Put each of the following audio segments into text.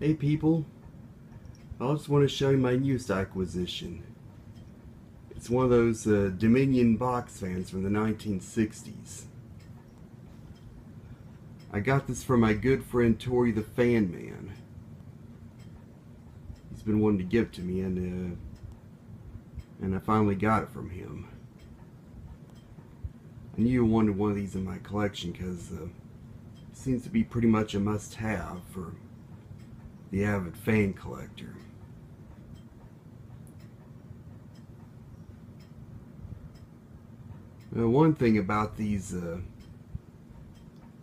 Hey people, I just want to show you my newest acquisition. It's one of those Dominion box fans from the 1960s. I got this from my good friend Torythefanman. He's been wanting to give it to me, and I finally got it from him. I knew I wanted one of these in my collection because it seems to be pretty much a must-have for the avid fan collector. One thing about these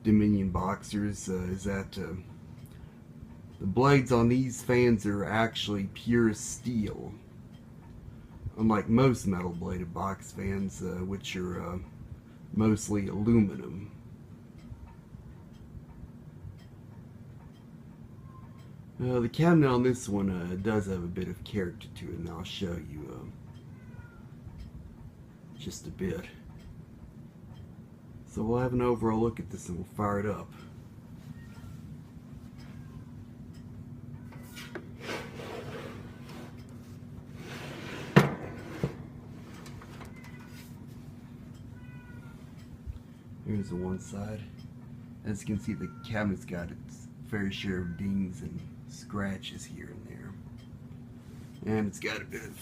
Dominion boxers is that the blades on these fans are actually pure steel, unlike most metal bladed box fans, which are mostly aluminum. The cabinet on this one does have a bit of character to it, and I'll show you just a bit. So we'll have an overall look at this and we'll fire it up. Here's the one side. As you can see, the cabinet's got its fair share of dings and scratches here and there. And it's got a bit of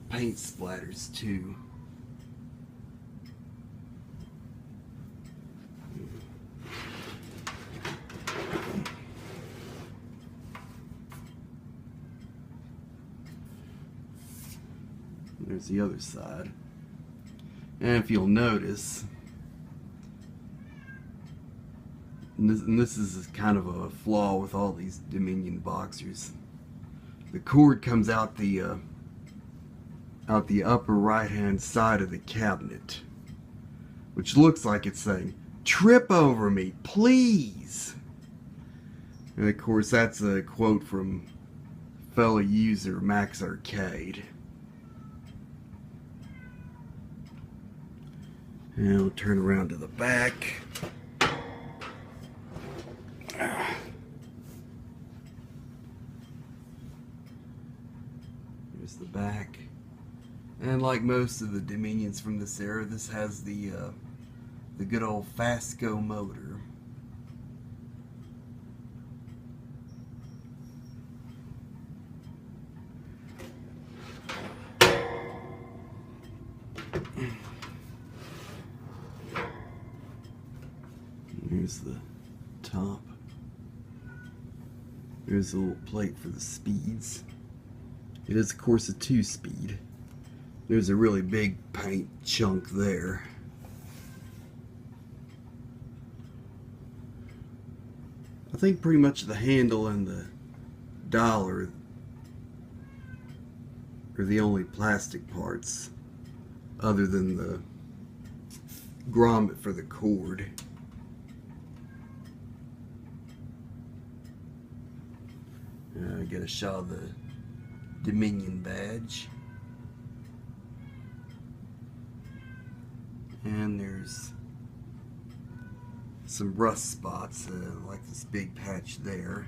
paint splatters too. There's the other side. And if you'll notice, and this is kind of a flaw with all these Dominion boxers, the cord comes out the upper right hand side of the cabinet, which looks like it's saying, "Trip over me, please." And of course that's a quote from fellow user Max Arcade. And we'll turn around to the back. Here's the back. And like most of the Dominions from this era, this has the good old Fast-Go motor. Here's the top. There's a little plate for the speeds. It is, of course, a 2-speed. There's a really big paint chunk there. I think pretty much the handle and the dial are the only plastic parts, other than the grommet for the cord. Get a shot of the Dominion badge. And there's some rust spots, like this big patch there.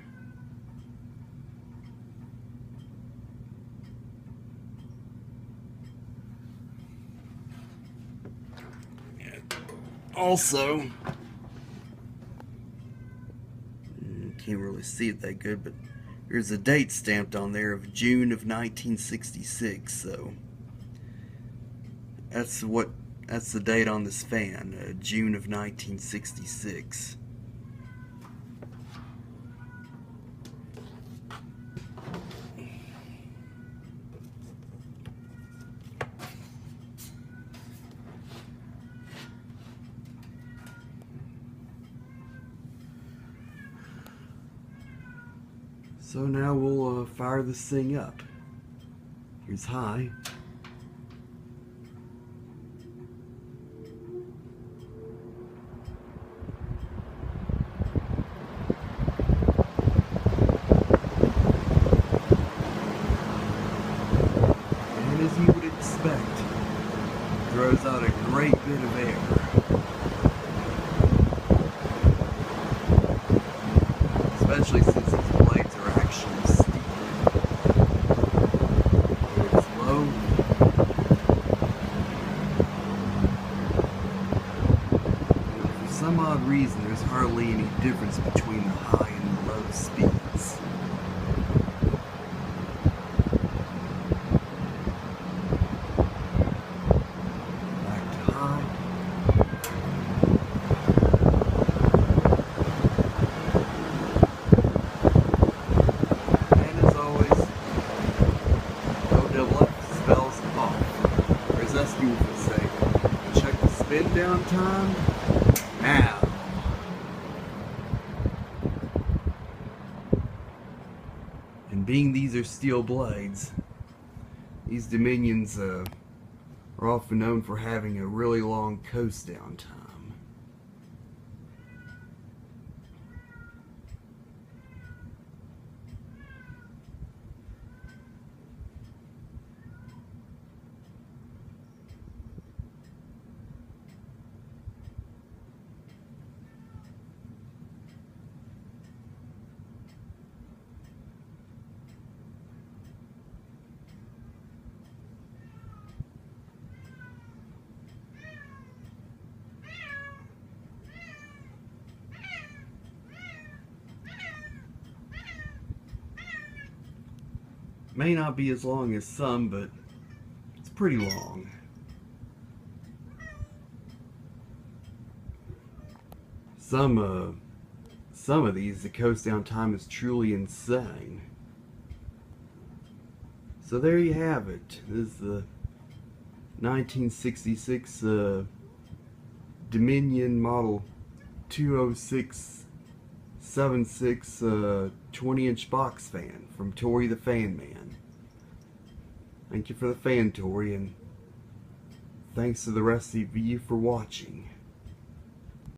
And also, can't really see it that good, but there's a date stamped on there of June of 1966, so that's the date on this fan, June of 1966. So now we'll fire this thing up. Here's high. And as you would expect, throws out a great bit of air. Especially since these blades are actually difference between the high and the low speeds. Back to high. And as always, OWF spells off. Or as us people would say, check the spin down time now. And being these are steel blades, these Dominions are often known for having a really long coast down time. May not be as long as some, but it's pretty long. Some of these, the coast down time is truly insane. So there you have it. This is the 1966 Dominion Model 20676 20-inch box fan from Torythefanman. Thank you for the fan, Tory, and thanks to the rest of you for watching.